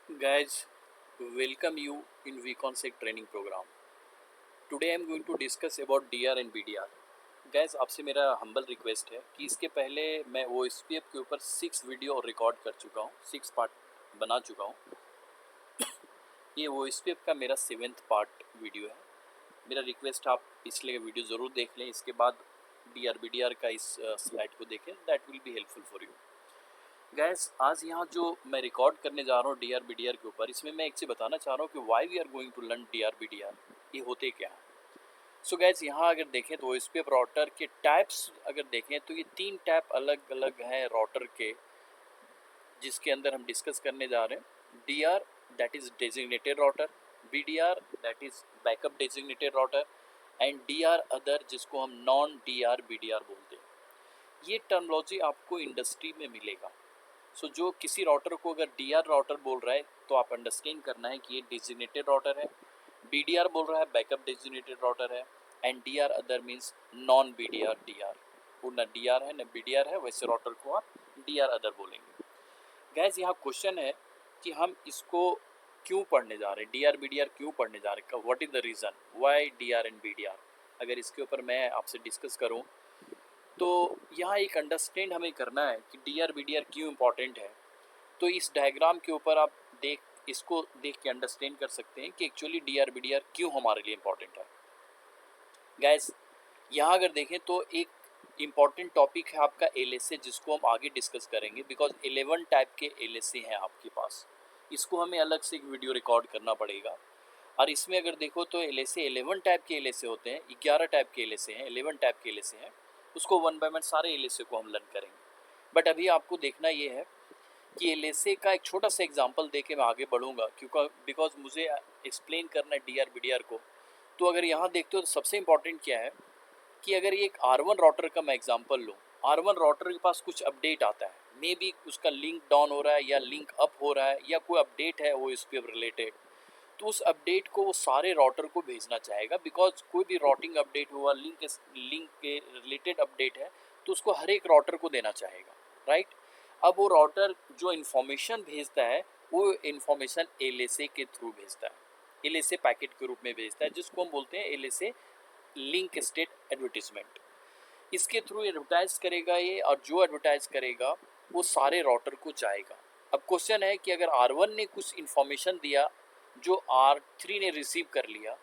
Guys, welcome you in VConsec training program. Today I am going to discuss about DR and BDR. Guys, आपसे मेरा humble request है कि इसके पहले मैं OSPF के ऊपर 6 वीडियो रिकॉर्ड कर चुका हूँ, 6 पार्ट बना चुका हूँ। ये OSPF का मेरा 7th पार्ट वीडियो है। मेरा रिक्वेस्ट आप पिछले वीडियो ज़रूर देख लें, इसके बाद DR BDR का इस स्लाइड को देखें, that will be helpful for you. Guys, आज यहाँ जो मैं रिकॉर्ड करने जा रहा हूँ D R B D R के ऊपर, इसमें मैं एक चीज़ बताना चाह रहा हूँ कि why we are going to learn D R B D R, ये होते क्या है। सो गैस, यहाँ अगर देखें तो इस पे राउटर के टाइप्स अगर देखें तो ये 3 टाइप अलग अलग हैं राउटर के, जिसके अंदर हम डिस्कस करने जा रहे हैं। D R that is designated router, B D R that is backup designated router, and D R other जिसको हम non D R B D R बोलते हैं। ये टर्मोलॉजी आपको इंडस्ट्री में मिलेगा। सो जो किसी राउटर को अगर डी आर राउटर बोल रहा है तो आप अंडरस्टैंड करना है कि ये डेजिग्नेटेड राउटर है, बी डी आर बोल रहा है बैकअप डेजिग्नेटेड राउटर है, and D R other means non B D R D R. वो ना डी आर है ना बी डी आर है, वैसे राउटर को आप डी आर अदर बोलेंगे। गैस, यहाँ क्वेश्चन है कि हम इसको क्यों पढ़ने जा रहे हैं, D R B D R क्यों पढ़ने जा रहे हैं, what is the reason why D R and B D R. अगर इसके ऊपर मैं आपसे डिस्कस करूँ तो यहाँ एक अंडरस्टैंड हमें करना है कि D R B D R क्यों इम्पॉर्टेंट है। तो इस डायग्राम के ऊपर आप इसको देख के अंडरस्टैंड कर सकते हैं कि actually D R B D R क्यों हमारे लिए इम्पॉर्टेंट है। गैस, यहाँ अगर देखें तो एक इम्पॉर्टेंट टॉपिक है आपका एल एस ए, जिसको हम आगे डिस्कस करेंगे, बिकॉज 11 टाइप के एल एस ए हैं आपके पास। इसको हमें अलग से एक वीडियो रिकॉर्ड करना पड़ेगा। और इसमें अगर देखो तो एल एस ए 11 टाइप के एल एस ए होते हैं, 11 टाइप के एल एस ए हैं, 11 टाइप के एल एस ए हैं। उसको वन बाय वन सारे एल एस ए को हम लर्न करेंगे। बट अभी आपको देखना ये है कि एल एस ए का एक छोटा सा एग्जांपल दे के मैं आगे बढ़ूंगा, क्योंकि बिकॉज मुझे एक्सप्लेन करना है D R B D R को। तो अगर यहाँ देखते हो तो सबसे इम्पॉर्टेंट क्या है कि अगर ये एक R1 राउटर का मैं एग्जांपल लूँ, R1 राउटर के पास कुछ अपडेट आता है, मे बी उसका लिंक डाउन हो रहा है या लिंक अप हो रहा है या कोई अपडेट है वो इस पर रिलेटेड, तो उस अपडेट को वो सारे राउटर को भेजना चाहेगा। बिकॉज कोई भी राउटिंग अपडेट हुआ, लिंक के रिलेटेड अपडेट है, तो उसको हर एक राउटर को देना चाहेगा, राइट। अब वो राउटर जो इन्फॉर्मेशन भेजता है वो इन्फॉर्मेशन एल एस ए के थ्रू भेजता है, एल एस ए पैकेट के रूप में भेजता है, जिसको हम बोलते हैं एल एस ए लिंक स्टेट एडवर्टीजमेंट। इसके थ्रू एडवर्टाइज करेगा ये, और जो एडवर्टाइज करेगा वो सारे राउटर को जाएगा। अब क्वेश्चन है कि अगर R1 ने कुछ इन्फॉर्मेशन दिया जो R3 ने रिसीव कर लिया,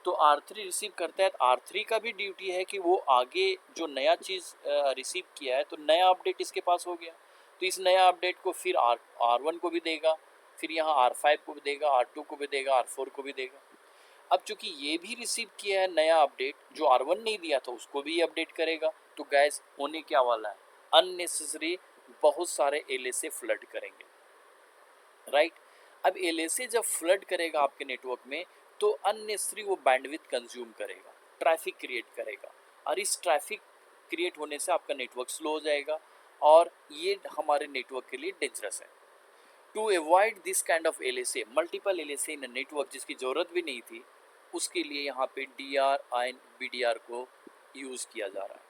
तो R3 रिसीव करता है तो R3 का भी ड्यूटी है कि वो आगे जो नया चीज़ रिसीव किया है, तो नया अपडेट इसके पास हो गया, तो इस नया अपडेट को फिर R1 को भी देगा, फिर यहाँ R5 को भी देगा, R2 को भी देगा, R4 को भी देगा। अब चूंकि ये भी रिसीव किया है नया अपडेट जो R1 नहीं दिया था, उसको भी अपडेट करेगा। तो गैस, होने क्या वाला है, अननेसेसरी बहुत सारे एल एस ए फ्लड करेंगे, राइट। अब एल एस ए जब फ्लड करेगा आपके नेटवर्क में, तो अननेसेसरी वो बैंडविड्थ कंज्यूम करेगा, ट्रैफिक क्रिएट करेगा, और इस ट्रैफिक क्रिएट होने से आपका नेटवर्क स्लो हो जाएगा, और ये हमारे नेटवर्क के लिए डेंजरस है। To avoid this kind of L S A, multiple L S A in network जिसकी ज़रूरत भी नहीं थी, उसके लिए यहाँ पे D R and B D R को यूज़ किया जा रहा है।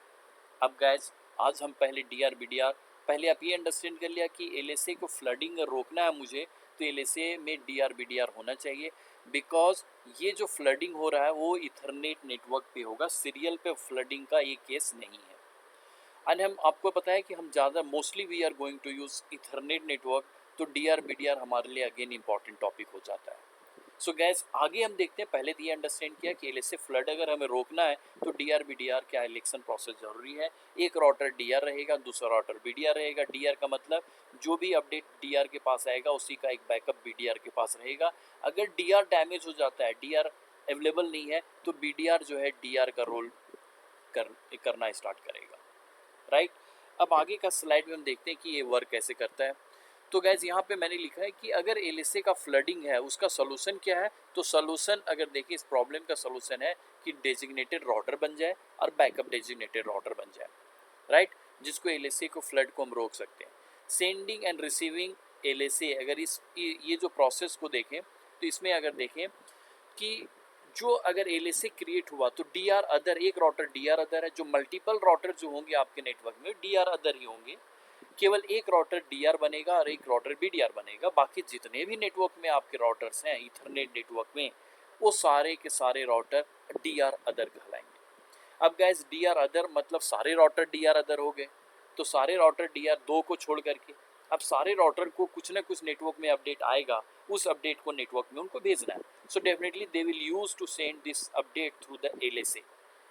अब गैस, आज हम पहले D R B D R, पहले आप ये अंडरस्टैंड कर लिया कि एल एस ए को फ्लडिंग रोकना है मुझे, तो एल एस ए में D R B D R होना चाहिए। बिकॉज ये जो फ्लडिंग हो रहा है वो इथरनेट नेटवर्क पे होगा, सीरियल पे फ्लडिंग का ये केस नहीं है। एंड हम आपको पता है कि हम ज़्यादा mostly we are going to use ethernet network, तो D R B D R हमारे लिए अगेन इंपॉर्टेंट टॉपिक हो जाता है। सो गैस, आगे हम देखते हैं, पहले तो ये अंडरस्टैंड किया कि एल एस ए फ्लड अगर हमें रोकना है तो D R B D R का इलेक्शन प्रोसेस जरूरी है। एक राउटर डी आर रहेगा, दूसरा राउटर बी डी आर रहेगा। डी आर का मतलब जो भी अपडेट डी आर के पास आएगा उसी का एक बैकअप बी डी आर के पास रहेगा। अगर डी आर डैमेज हो जाता है, डी आर अवेलेबल नहीं है, तो बी डी आर जो है डी आर का रोल करना स्टार्ट करेगा, राइट। अब आगे का स्लाइड में हम देखते हैं कि ये वर्क कैसे करता है। तो गैस, यहाँ पे मैंने लिखा है कि अगर एल एस ए का फ्लडिंग है, उसका सोल्यूशन क्या है। तो सोल्यूशन अगर देखिए, इस प्रॉब्लम का सोल्यूशन है कि डेजिग्नेटेड राउटर बन जाए और बैकअप डेजिग्नेटेड राउटर बन जाए, राइट, जिसको एल एस ए को फ्लड को हम रोक सकते हैं। Sending end receiving L S ए, अगर ये जो प्रोसेस को देखें तो इसमें अगर देखें कि जो अगर एल एस ए क्रिएट हुआ तो डी आर अदर, एक राउटर डी आर अदर है, जो मल्टीपल राउटर जो होंगे आपके नेटवर्क में डी आर अदर ही होंगे। केवल एक राउटर डीआर बनेगा और एक राउटर बीडीआर बनेगा। बाकी जितने भी नेटवर्क में आपके राउटर्स हैं ईथरनेट नेटवर्क में, वो सारे के सारे राउटर डीआर अदर कहलाएंगे। अब गाइस डीआर अदर मतलब सारे राउटर डीआर अदर हो गए, तो सारे राउटर डीआर दो को छोड़ करके अब सारे राउटर को कुछ ना कुछ नेटवर्क में अपडेट आएगा, उस अपडेट को नेटवर्क में उनको भेजना है। So definitely they will use to send this update through the LSA.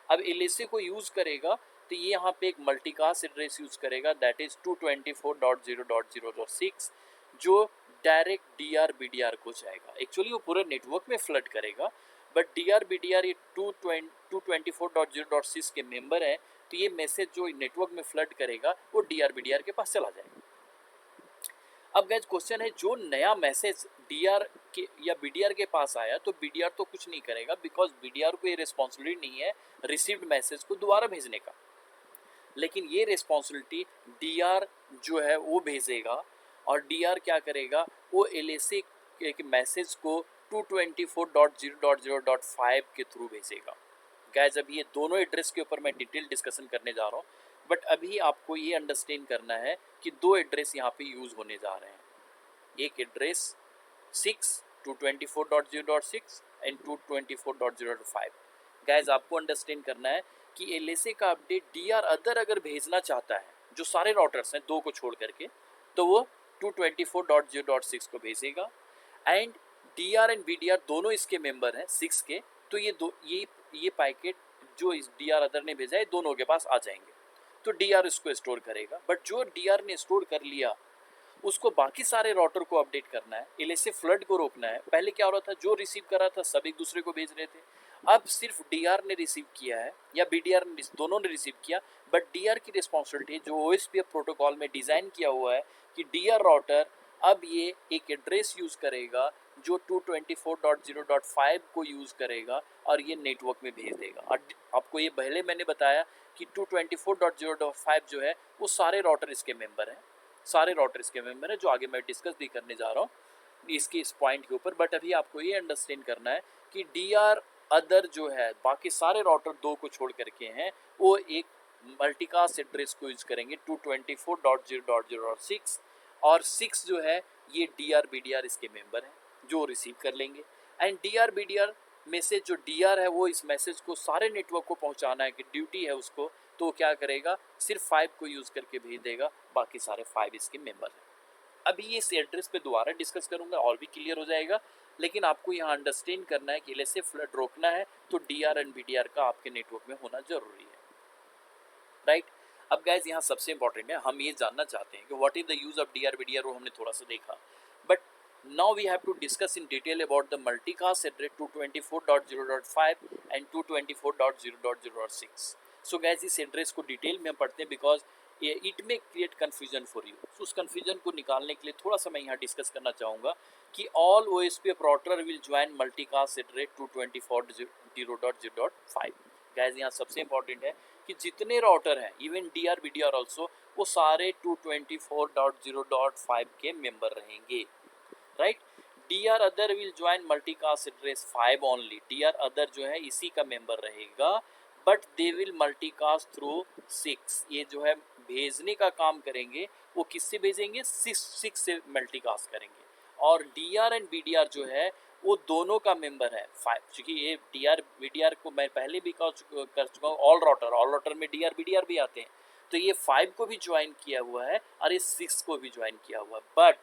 अब एलएसए को यूज करेगा तो ये यहाँ पे एक मल्टीकास्ट एड्रेस यूज करेगा, दैट इज 224.0.0.6, जो डायरेक्ट डीआर बीडीआर को जाएगा। एक्चुअली वो पूरे नेटवर्क में फ्लड करेगा, बट डीआर बीडीआर ये 224.0.6 के मेंबर है, तो ये मैसेज जो नेटवर्क में फ्लड करेगा वो डीआर बीडीआर के पास चला जाएगा। अब गाइस क्वेश्चन है, जो नया मैसेज डीआर के या बीडीआर के पास आया तो बीडीआर तो कुछ नहीं करेगा, बिकॉज बीडीआर को ये रिस्पॉन्सिबिलिटी नहीं है रिसीव्ड मैसेज को दोबारा भेजने का, लेकिन ये रिस्पॉन्सिबिलिटी डीआर जो है वो भेजेगा। और डीआर क्या करेगा, वो एलएसए के मैसेज को 224.0.0.5 के थ्रू भेजेगा। गाइस अब ये दोनों एड्रेस के ऊपर मैं डिटेल डिस्कशन करने जा रहा हूँ, बट अभी आपको ये अंडरस्टैंड करना है कि दो एड्रेस यहाँ पे यूज होने जा रहे हैं। एक एड्रेस 6 224.0.6 एंड 224.0.5। गाइस आपको अंडरस्टैंड करना है कि एलएसए का अपडेट डीआर अदर अगर भेजना चाहता है, जो सारे राउटर्स हैं दो को छोड़ करके, तो वो 224.0.6 को भेजेगा। एंड डीआर एंड बीडीआर दोनों इसके मेंबर हैं 6 के, तो ये पैकेट जो इस डीआर अदर ने भेजा है दोनों के पास आ जाएंगे, तो डीआर इसको स्टोर करेगा। बट जो डीआर ने स्टोर कर लिया उसको बाकी सारे राउटर को अपडेट करना है, एलएसए फ्लड को रोकना है। पहले क्या हो रहा था, जो रिसीव कर रहा था सब एक दूसरे को भेज रहे थे, अब सिर्फ डीआर ने रिसीव किया है या बीडीआर ने, दोनों ने रिसीव किया, बट डीआर की रिस्पॉन्सिबिलिटी जो ओएसपीएफ प्रोटोकॉल में डिजाइन किया हुआ है कि डीआर राउटर अब ये एक एड्रेस यूज करेगा जो 224.0.5 को यूज करेगा और ये नेटवर्क में भेज देगा। और आपको ये पहले मैंने बताया कि 224.0.5 जो है वो सारे राउटर इसके मेंबर हैं, सारे राउटर इसके मेंबर हैं, जो आगे मैं डिस्कस भी करने जा रहा हूँ इसके इस पॉइंट के ऊपर। बट अभी आपको ये अंडरस्टैंड करना है कि डीआर अदर जो है बाकी सारे राउटर दो को छोड़ करके हैं, वो एक मल्टीकास्ट एड्रेस को यूज करेंगे 224.0.0.6, और 6 जो है ये डीआर बीडीआर इसके मेंबर हैं जो रिसीव कर लेंगे। एंड डीआर बीडीआर में से जो डीआर है वो इस मैसेज को सारे नेटवर्क को पहुंचाना है कि ड्यूटी है उसको, तो क्या करेगा, सिर्फ 5 को यूज करके भेज देगा, बाकी सारे 5 इसके मेंबर हैं। अभी ये इस एड्रेस पे दोबारा डिस्कस करूंगा और भी क्लियर हो जाएगा, लेकिन आपको यहाँ अंडरस्टैंड करना है कि एलएसए फ्लड रोकना है तो डीआर एंड बीडीआर का आपके नेटवर्क में होना जरूरी है, राइट। अब गाइज यहाँ सबसे इंपॉर्टेंट है, हम ये जानना चाहते हैं कि what is the use of DR BDR, वो हमने थोड़ा सा देखा, but now we have to discuss in detail about the multicast address 224.0.5 and 224.0.0.6। So guys इस एड्रेस को डिटेल में हम पढ़ते हैं, because it may create confusion for you. So उस कन्फ्यूजन को निकालने के लिए थोड़ा सा मैं यहाँ डिस्कस करना चाहूँगा कि all OSPF router will join multicast address 224.0.0.5। Guys यहाँ सबसे इंपॉर्टेंट है कि जितने राउटर हैं इवन डीआर बीडीआर ऑल्सो, वो सारे 224.0.5 के मेंबर रहेंगे, right. D R other will join multicast address 5 only, D R other जो है इसी का मेंबर रहेगा, but they will multicast through 6, ये जो है भेजने का काम करेंगे वो किससे भेजेंगे, 6 से मल्टीकास्ट करेंगे। और डीआर एंड बीडीआर जो है वो दोनों का मेंबर है 5, क्योंकि ये डीआर बीडीआर को मैं पहले भी कर चुका हूँ, ऑल राउटर में डीआर बीडीआर भी आते हैं, तो ये 5 को भी ज्वाइन किया हुआ है और ये 6 को भी ज्वाइन किया हुआ है। बट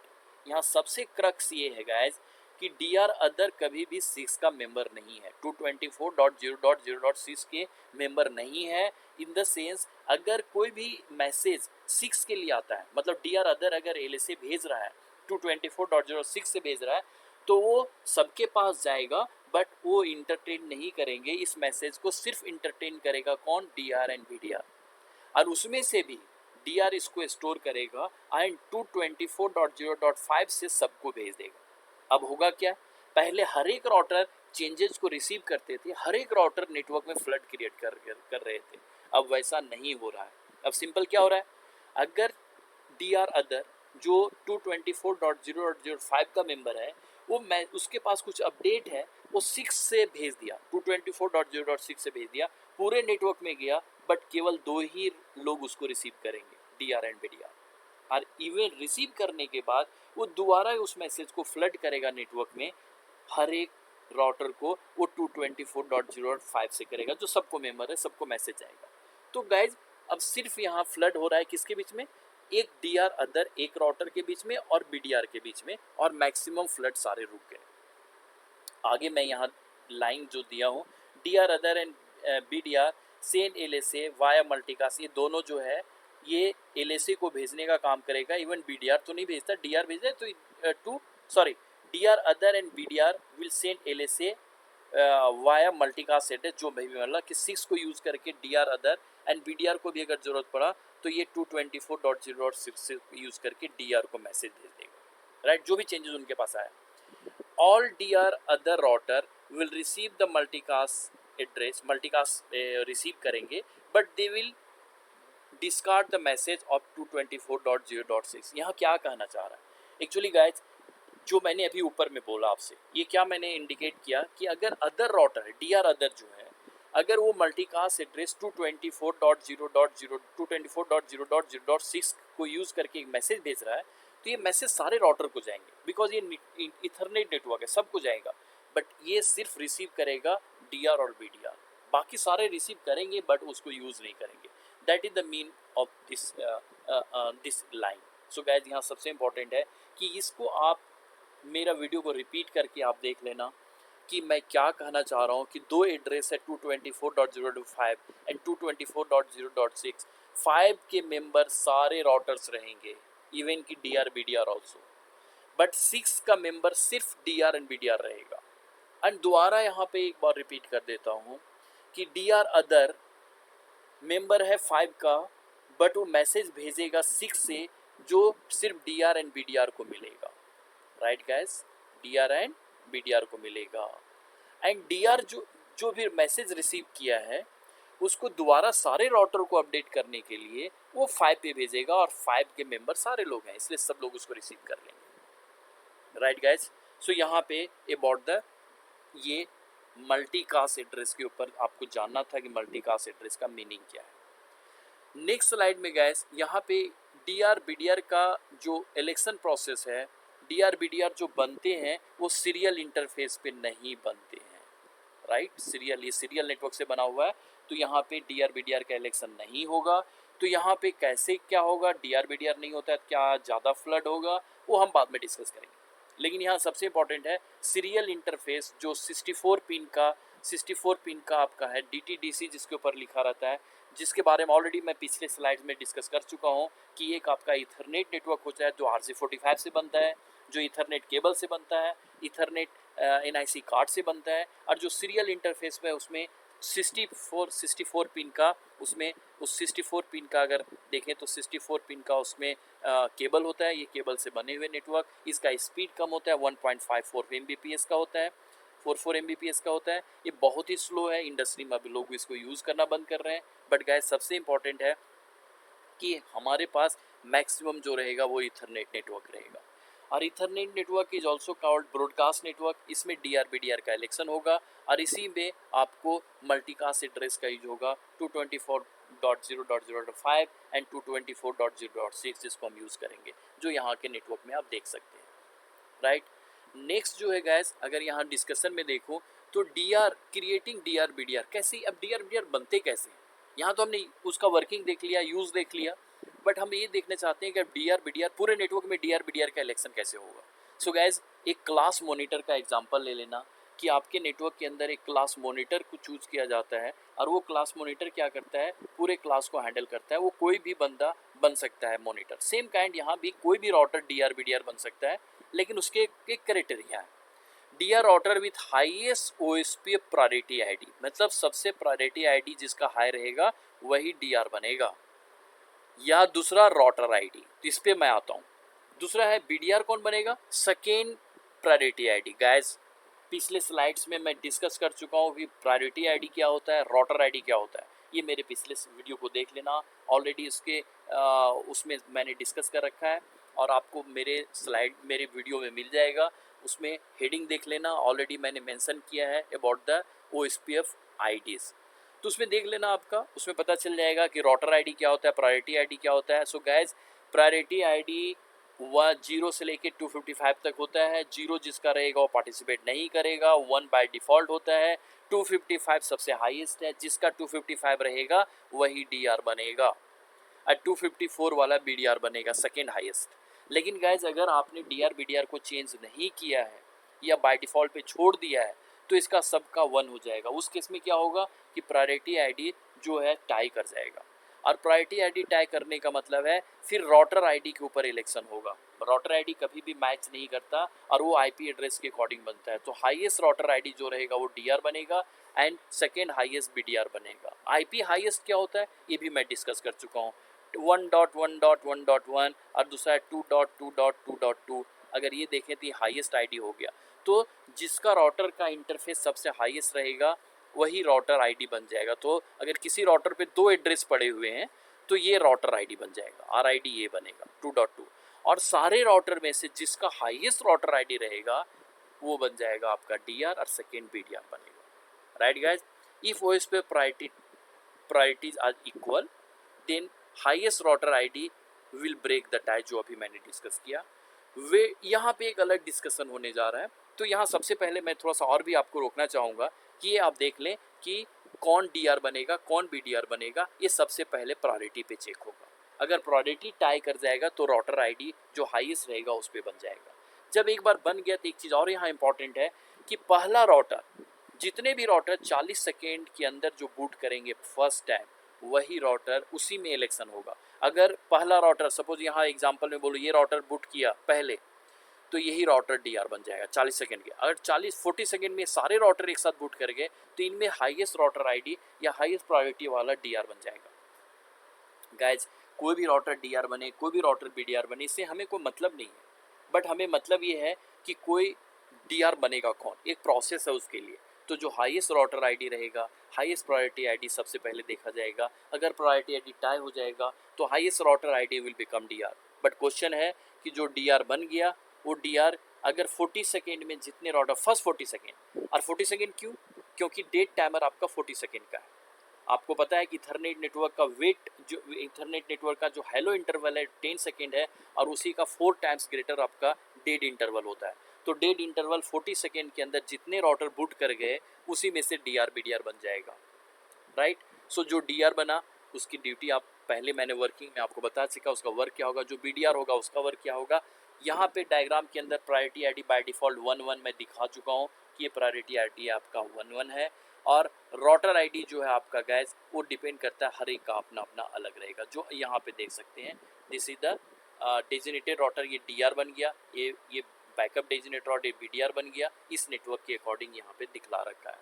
यहाँ सबसे क्रक्स ये है गाइज कि डीआर अदर कभी भी 6 का मेंबर नहीं है, 224.0.0.6 के मेंबर नहीं है। इन द सेंस अगर कोई भी मैसेज 6 के लिए आता है, मतलब डीआर अदर अगर एलएसए भेज रहा है 224.0.6 से भेज रहा है, तो वो सबके पास जाएगा, बट वो इंटरटेन नहीं करेंगे इस मैसेज को, सिर्फ इंटरटेन करेगा कौन, डीआर एंड बीडीआर, और उसमें से भी डीआर इसको स्टोर करेगा एंड 224.0.5 से सबको भेज देगा। अब होगा क्या, पहले हर एक राउटर चेंजेस को रिसीव करते थे, हर एक राउटर नेटवर्क में फ्लड क्रिएट कर रहे थे, अब वैसा नहीं हो रहा है। अब सिंपल क्या हो रहा है, अगर डीआर अदर जो 224.0.0.5 का मेंबर है, वो मैं उसके पास कुछ अपडेट है, वो 6 से भेज दिया, 224.0.6 से भेज दिया, पूरे नेटवर्क में गया, बट केवल 2 ही लोग उसको रिसीव करेंगे, डीआर एंड बीडीआर, और इवन रिसीव करने के बाद वो दोबारा उस मैसेज को फ्लड करेगा नेटवर्क में, हर एक राउटर को वो 224.0.5 से करेगा, जो सबको मेंबर है, सबको मैसेज आएगा। तो गाइज अब सिर्फ यहाँ फ्लड हो रहा है किसके बीच में, एक डीआर अदर एक राउटर के बीच में और बीडीआर के बीच में, और मैक्सिमम फ्लड सारे रुक गए। आगे मैं यहाँ लाइन जो दिया हूँ, D R other and BDR send LSA via multicast, ये दोनों जो है ये एलएसए को भेजने का काम करेगा। इवन बीडीआर तो नहीं भेजता, डीआर भेजे तो to sorry DR other and BDR will send LSA via multicast address, जो भी मतलब कि 6 को यूज़ करके डीआर अदर एंड बीडीआर को भी अगर ज़रूरत पड़ा तो ये 224.0.6 से यूज़ करके डीआर को मैसेज भेज देगा, राइट, जो भी चेंजेस उनके पास आया। All DR other router will receive the multicast address, multicast receive करेंगे, but they will discard the message of 224.0.6। यहाँ क्या कहना चाह रहा है एक्चुअली गाइज, जो मैंने अभी ऊपर में बोला आपसे, ये क्या मैंने इंडिकेट किया कि अगर अदर राउटर है, डीआर अदर जो है, अगर वो मल्टीकास्ट एड्रेस 224.0.6 को यूज़ करके एक मैसेज भेज रहा है, तो ये मैसेज सारे राउटर को जाएंगे, बिकॉज ये इथरनेट नेटवर्क है, सबको जाएगा, बट ये सिर्फ रिसीव करेगा डीआर और बीडीआर, बाकी सारे रिसीव करेंगे बट उसको यूज़ नहीं करेंगे। That is the mean of this line. So guys यहाँ सबसे इम्पॉर्टेंट है कि इसको आप मेरा वीडियो को रिपीट करके आप देख लेना कि मैं क्या कहना चाह रहा हूँ कि दो एड्रेस है 224.0.5 एंड 224.0.6, 5 के मेंबर सारे राउटर्स रहेंगे, इवन की D R B D R also, but 6 का मेंबर सिर्फ D R and B D R रहेगा। एंड दोबारा यहाँ पे एक बार रिपीट कर देता हूँ कि डी आर अदर मेंबर है 5 का, बट वो मैसेज भेजेगा 6 से, जो सिर्फ D R and B D R को मिलेगा, right guys, D R and B D R को मिलेगा। एंड डी आर जो भी मैसेज रिसीव किया है उसको दोबारा सारे राउटर को अपडेट करने के लिए वो 5 पे भेजेगा, और 5 के मेंबर सारे लोग हैं, इसलिए सब लोग उसको रिसीव कर लेंगे, राइट गाइज। सो यहाँ पे अबाउट द ये मल्टीकास्ट एड्रेस के ऊपर आपको जानना था कि मल्टीकास्ट एड्रेस का मीनिंग क्या है। नेक्स्ट स्लाइड में गाइज यहाँ पे D R B D R का जो इलेक्शन प्रोसेस है, D R B D R जो बनते हैं वो सीरियल इंटरफेस पे नहीं बनते हैं, राइट, सीरियल, ये सीरियल नेटवर्क से बना हुआ है, तो यहाँ पे D R B D R का इलेक्शन नहीं होगा। तो यहाँ पे कैसे क्या होगा, D R B D R नहीं होता है, क्या ज़्यादा फ्लड होगा, वो हम बाद में डिस्कस करेंगे। लेकिन यहाँ सबसे इंपॉर्टेंट है सीरियल इंटरफेस जो 64 पिन का आपका है, डी टी डी सी जिसके ऊपर लिखा रहता है, जिसके बारे में ऑलरेडी मैं पिछले स्लाइड में डिस्कस कर चुका हूँ कि एक आपका इथरनेट नेटवर्क होता है जो RJ45 से बनता है, जो इथरनेट केबल से बनता है, इथरनेट NIC कार्ड से बनता है, और जो सीरियल इंटरफेस में उसमें 64 पिन का, उसमें उस 64 पिन का अगर देखें तो 64 पिन का उसमें केबल होता है, ये केबल से बने हुए नेटवर्क, इसका स्पीड कम होता है, 1.54 Mbps का होता है, 44 Mbps का होता है, ये बहुत ही स्लो है, इंडस्ट्री में अभी लोग इसको यूज़ करना बंद कर रहे हैं। बट गाइस सबसे इम्पॉर्टेंट है कि हमारे पास मैक्सिमम जो रहेगा वो इथरनेट नेटवर्क रहेगा, और ethernet network is also called broadcast network, इसमें D R B D R का इलेक्शन होगा, और इसी में आपको मल्टीकास्ट एड्रेस का यूज होगा 224.0.0.5 एंड 224.0.6 जिसको हम यूज़ करेंगे, जो यहाँ के नेटवर्क में आप देख सकते हैं, राइट। नेक्स्ट जो है गैस, अगर यहाँ डिस्कशन में देखो तो D R creating D R B D R कैसे, अब D R B D R बनते कैसे, यहाँ तो हमने उसका वर्किंग देख लिया, यूज़ देख लिया, बट हम ये देखना चाहते हैं कि D R B D R पूरे नेटवर्क में D R B D R का इलेक्शन कैसे होगा। सो गैस एक क्लास मॉनिटर का एग्जांपल ले लेना कि आपके नेटवर्क के अंदर एक क्लास मॉनिटर को चूज़ किया जाता है, और वो क्लास मॉनिटर क्या करता है, पूरे क्लास को हैंडल करता है, वो कोई भी बंदा बन सकता है मॉनिटर। सेम काइंड यहाँ भी कोई भी router D R B D R बन सकता है, लेकिन उसके एक क्राइटेरिया है, D R router with highest OSPF priority ID, मतलब सबसे प्रायोरिटी ID जिसका हाई रहेगा वही डी आर बनेगा, या दूसरा राउटर आईडी, तो इस पे मैं आता हूँ। दूसरा है बीडीआर कौन बनेगा, सेकेंड प्रायोरिटी आईडी। गाइस पिछले स्लाइड्स में मैं डिस्कस कर चुका हूँ कि प्रायोरिटी आईडी क्या होता है, राउटर आईडी क्या होता है, ये मेरे पिछले वीडियो को देख लेना, ऑलरेडी इसके उसमें मैंने डिस्कस कर रखा है, और आपको मेरे मेरे वीडियो में मिल जाएगा, उसमें हेडिंग देख लेना, ऑलरेडी मैंने मेंशन किया है अबाउट द OSPF IDs, तो उसमें देख लेना आपका, उसमें पता चल जाएगा कि राउटर आईडी क्या होता है, प्रायोरिटी आईडी क्या होता है। सो गाइज प्रायोरिटी आईडी वह 0 से लेके 255 तक होता है। 0 जिसका रहेगा वो पार्टिसिपेट नहीं करेगा, 1 बाय डिफ़ॉल्ट होता है। 255 सबसे हाईएस्ट है, जिसका 255 रहेगा वही डीआर बनेगा और 254 वाला बीडीआर बनेगा सेकेंड हाईएस्ट। लेकिन गाइज अगर आपने डीआर बीडीआर को चेंज नहीं किया है या बाय डिफ़ॉल्ट पे छोड़ दिया है तो इसका सबका 1 हो जाएगा। उस केस में क्या होगा कि प्रायोरिटी आईडी जो है टाई कर जाएगा, और प्रायोरिटी आईडी टाई करने का मतलब है फिर राउटर आईडी के ऊपर इलेक्शन होगा। राउटर आईडी कभी भी मैच नहीं करता और वो आईपी एड्रेस के अकॉर्डिंग बनता है। तो हाईएस्ट राउटर आईडी जो रहेगा वो डीआर बनेगा एंड सेकेंड हाईएस्ट बीडीआर बनेगा। आईपी हाईएस्ट क्या होता है ये भी मैं डिस्कस कर चुका हूँ। 1.1.1.1 और दूसरा है 2.2.2.2। अगर ये देखें तो ये हाईएस्ट आईडी हो गया। तो जिसका राउटर का इंटरफेस सबसे हाईएस्ट रहेगा वही राउटर आईडी बन जाएगा। तो अगर किसी राउटर पे 2 एड्रेस पड़े हुए हैं तो ये राउटर आईडी बन जाएगा, आर आईडी ये बनेगा 2.2। और सारे राउटर में से जिसका हाईएस्ट राउटर आईडी रहेगा वो बन जाएगा आपका डीआर और सेकेंड बीडीआर बनेगा। Right guys, if OSPF priorities are equal then highest router ID will break the tie, जो अभी मैंने डिस्कस किया। वे यहाँ पे एक अलग डिस्कशन होने जा रहा है। तो यहाँ सबसे पहले मैं थोड़ा सा और भी आपको रोकना चाहूँगा कि ये आप देख लें कि कौन डीआर बनेगा कौन बीडीआर बनेगा। ये सबसे पहले प्रायोरिटी पे चेक होगा। अगर प्रायोरिटी टाई कर जाएगा तो राउटर आईडी जो हाईएस्ट रहेगा उस पर बन जाएगा। जब एक बार बन गया तो एक चीज़ और यहाँ इंपॉर्टेंट है कि पहला राउटर, जितने भी राउटर 40 सेकेंड के अंदर जो बूट करेंगे फर्स्ट टाइम वही राउटर उसी में इलेक्शन होगा। अगर पहला राउटर सपोज यहाँ एग्जांपल में बोलो ये राउटर बूट किया पहले तो यही राउटर डीआर बन जाएगा 40 सेकंड के। अगर 40 सेकंड में सारे राउटर एक साथ बूट कर गए तो इनमें हाईएस्ट राउटर आईडी या हाईएस्ट प्रायोरिटी वाला डीआर बन जाएगा। गाइज कोई भी राउटर डीआर बने कोई भी राउटर बीडीआर बने इससे हमें कोई मतलब नहीं है, बट हमें मतलब ये है कि कोई डीआर बनेगा कौन, एक प्रोसेस है उसके लिए। तो जो हाईएस्ट राउटर आईडी रहेगा हाईएस्ट प्रायोरिटी आईडी सबसे पहले देखा जाएगा। अगर प्रायोरिटी आईडी टाई हो जाएगा तो highest router ID will become DR. But question है कि जो डीआर बन गया वो डीआर अगर 40 सेकेंड में जितने राउटर फर्स्ट 40 सेकेंड, और 40 सेकेंड क्यों, क्योंकि डेट टाइमर आपका 40 सेकेंड का है। आपको पता है कि इथरनेट नेटवर्क का वेट, जो इथरनेट नेटवर्क का जो हेलो इंटरवल है 10 सेकेंड है और उसी का 4 टाइम्स ग्रेटर आपका डेड इंटरवल होता है। तो डेड इंटरवल 40 सेकेंड के अंदर जितने राउटर बूट कर गए उसी में से डीआर बीडीआर बन जाएगा। राइट, सो जो डीआर बना उसकी ड्यूटी आप पहले मैंने वर्किंग में आपको बता चुका, उसका वर्क क्या होगा। जो बीडीआर होगा उसका वर्क क्या होगा। यहाँ पे डायग्राम के अंदर प्रायोरिटी आईडी बाय डिफ़ॉल्ट 1-1 मैं दिखा चुका हूँ कि ये प्रायोरिटी आईडी आपका 1-1 है। और राउटर आईडी जो है आपका गैस वो डिपेंड करता है, हर एक का अपना अपना अलग रहेगा। जो यहाँ पे देख सकते हैं this is the designated router, ये डीआर बन गया, ये बैकअप डेजिनेटेड राउटर ये बीडीआर बन गया। इस नेटवर्क के अकॉर्डिंग यहाँ पे दिखला रखा है।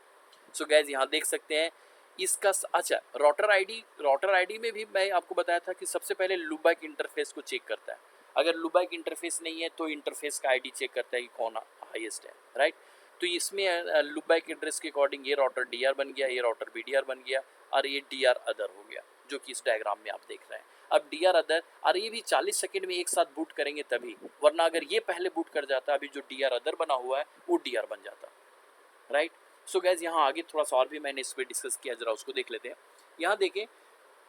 सो गैस यहाँ देख सकते हैं इसका अच्छा राउटर आईडी में भी मैं आपको बताया था कि सबसे पहले लूपबैक इंटरफेस को चेक करता है। अगर लूपबैक इंटरफेस नहीं है तो इंटरफेस का आईडी चेक करता है कि कौन हाईएस्ट है। राइट, तो इसमें लूपबैक एड्रेस के अकॉर्डिंग ये राउटर डीआर बन गया, ये राउटर बीडीआर बन गया और ये डीआर अदर हो गया जो कि इस डायग्राम में आप देख रहे हैं। अब डीआर अदर और ये भी 40 सेकंड में एक साथ बूट करेंगे तभी, वरना अगर ये पहले बूट कर जाता अभी जो डीआर अदर बना हुआ है वो डीआर बन जाता। राइट, सो गैस यहाँ आगे थोड़ा सा और भी मैंने इस पर डिस्कस किया, जरा उसको देख लेते हैं। यहाँ देखें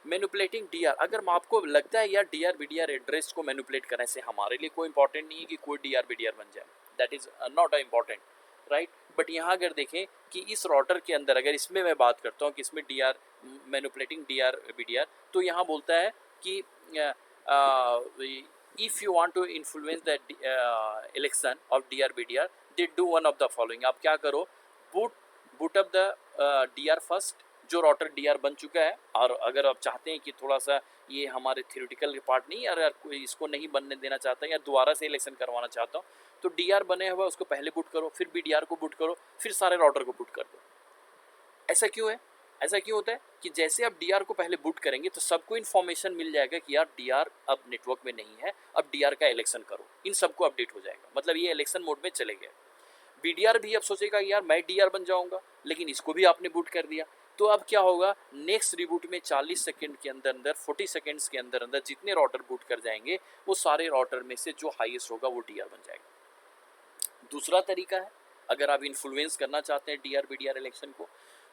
मैनिपुलेटिंग डीआर, अगर आपको लगता है यार डीआर बीडीआर एड्रेस को मैनिपुलेट करने से हमारे लिए कोई इंपॉर्टेंट नहीं है कि कोई डीआर बीडीआर बन जाए, that is not important. Right, but यहाँ अगर देखें कि इस राउटर के अंदर अगर इसमें मैं बात करता हूँ कि इसमें डीआर मैनिपुलेटिंग डीआर बीडीआर, तो यहाँ बोलता है कि if you want to influence the election of DR BDR they do one of the following. आप क्या करो, boot up the DR first, जो राउटर डीआर बन चुका है। और अगर आप चाहते हैं कि थोड़ा सा ये हमारे थ्योरेटिकल पार्ट नहीं, अगर कोई इसको नहीं बनने देना चाहता या दोबारा से इलेक्शन करवाना चाहता हूँ तो डीआर बने हुआ उसको पहले बूट करो, फिर बीडीआर को बूट करो, फिर सारे राउटर को बूट कर दो। ऐसा क्यों है, ऐसा क्यों होता है कि जैसे आप डीआर को पहले बूट करेंगे तो सबको इन्फॉर्मेशन मिल जाएगा कि यार डीआर अब नेटवर्क में नहीं है, अब डीआर का इलेक्शन करो, इन सबको अपडेट हो जाएगा, मतलब ये इलेक्शन मोड में चले गए। बीडीआर भी अब सोचेगा यार मैं डीआर बन जाऊंगा, लेकिन इसको भी आपने बूट कर दिया। तो अब क्या होगा, नेक्स्ट रिबूट में 40 सेकंड के अंदर अंदर 40 सेकंड्स के अंदर अंदर जितने राउटर बूट कर जाएंगे वो सारे राउटर में से जो हाईएस्ट होगा वो डीआर बन जाएगा। दूसरा तरीका है, अगर आप इन्फ्लुएंस करना चाहते हैं डीआर बीडीआर इलेक्शन को,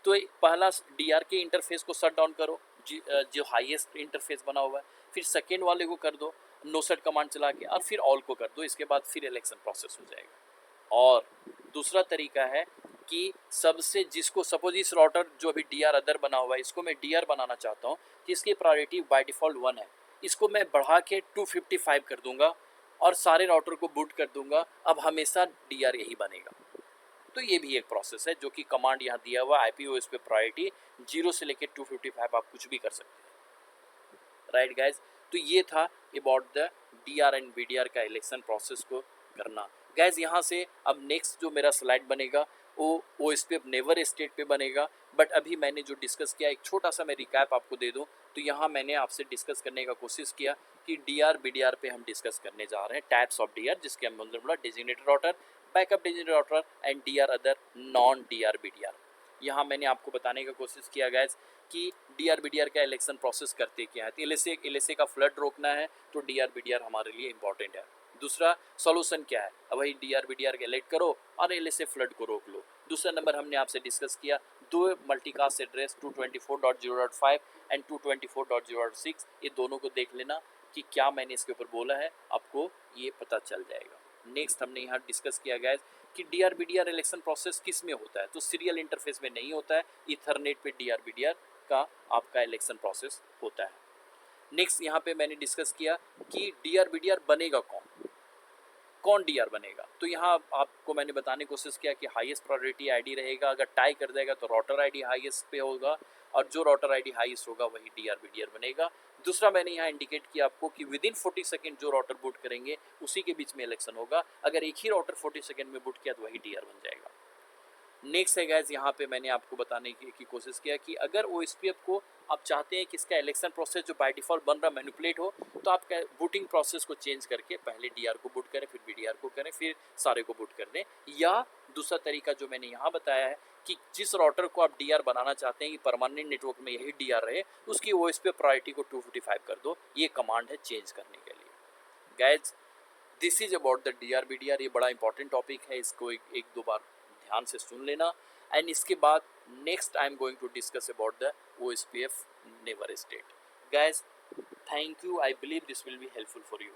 तो पहला डीआर के इंटरफेस को शट डाउन करो जो हाईएस्ट इंटरफेस बना हुआ है, फिर सेकेंड वाले को कर दो नो सेट कमांड चला के और फिर ऑल को कर दो, इसके बाद फिर इलेक्शन प्रोसेस हो जाएगा। और दूसरा तरीका है कि सबसे जिसको सपोज इस राउटर जो अभी डी आर अदर बना हुआ है इसको मैं डी आर बनाना चाहता हूँ, कि इसकी प्रायोरिटी बाय डिफॉल्ट 1 है, इसको मैं बढ़ा के 255 कर दूंगा और सारे राउटर को बूट कर दूंगा, अब हमेशा डी आर यही बनेगा। तो ये भी एक प्रोसेस है जो कि कमांड यहाँ दिया हुआ IPOS पे प्रायोरिटी 0 से लेकर 255 आप कुछ भी कर सकते हैं, राइट गाइज। तो ये था about the DR and BDR का इलेक्शन प्रोसेस को करना। गाइज यहाँ से अब नेक्स्ट जो मेरा स्लाइड बनेगा वो OSPF नेवर स्टेट पे बनेगा, बट अभी मैंने जो डिस्कस किया एक छोटा सा मैं रिकैप आपको दे दूं। तो यहाँ मैंने आपसे डिस्कस करने का कोशिश किया कि DR BDR पे हम डिस्कस करने जा रहे हैं टाइप्स ऑफ DR, जिसके हम बोला designated router, backup designated router and DR other non DR BDR। यहाँ मैंने आपको बताने का कोशिश किया गैस कि DR BDR का इलेक्शन प्रोसेस करते क्या है। तो LSA का फ्लड रोकना है तो DR BDR हमारे लिए इंपॉर्टेंट है। दूसरा सॉल्यूशन क्या है, अब वही DR BDR के इलेक्ट करो और LSA फ्लड को रोक लो। दूसरा नंबर हमने आपसे डिस्कस किया दो मल्टीकास्ट एड्रेस 224.0.5 एंड 224.0.6, ये दोनों को देख लेना कि क्या मैंने इसके ऊपर बोला है, आपको ये पता चल जाएगा। नेक्स्ट हमने यहाँ डिस्कस किया गया कि DR BDR इलेक्शन प्रोसेस किस में होता है, तो सीरियल इंटरफेस में नहीं होता है, ईथरनेट पे DR BDR का आपका इलेक्शन प्रोसेस होता है। नेक्स्ट यहाँ पे मैंने डिस्कस किया कि DR BDR बनेगा कौन DR बनेगा। तो यहाँ आपको मैंने बताने की कोशिश किया कि हाईएस्ट प्रायोरिटी आईडी रहेगा, अगर टाई कर देगा तो राउटर आईडी हाईएस्ट पे होगा और जो राउटर आईडी हाईएस्ट होगा वही DR BDR बनेगा। दूसरा मैंने यहाँ इंडिकेट किया आपको कि विदिन 40 सेकेंड जो राउटर बूट करेंगे उसी के बीच में इलेक्शन होगा, अगर एक ही राउटर 40 सेकेंड में बूट किया तो वही DR बन जाएगा। नेक्स्ट है गाइज यहाँ पे मैंने आपको बताने की कोशिश किया कि अगर OSPF को आप चाहते हैं कि इसका इलेक्शन प्रोसेस जो बाय डिफॉल्ट बन रहा मैनिपुलेट हो, तो आप बूटिंग प्रोसेस को चेंज करके पहले DR को बूट करें, फिर BDR को करें, फिर सारे को बूट कर दें। या दूसरा तरीका जो मैंने यहाँ बताया है कि जिस राउटर को आप DR बनाना चाहते हैं कि परमानेंट नेटवर्क में यही DR रहे, उसकी OSPF प्रायोरिटी को 255 कर दो, ये कमांड है चेंज करने के लिए। Guys this is about the DR BDR, ये बड़ा इंपॉर्टेंट टॉपिक है, इसको एक दो बार ध्यान से सुन लेना। एंड इसके बाद next I am going to discuss about the OSPF neighbour state. Guys thank you, I believe this will be helpful for you.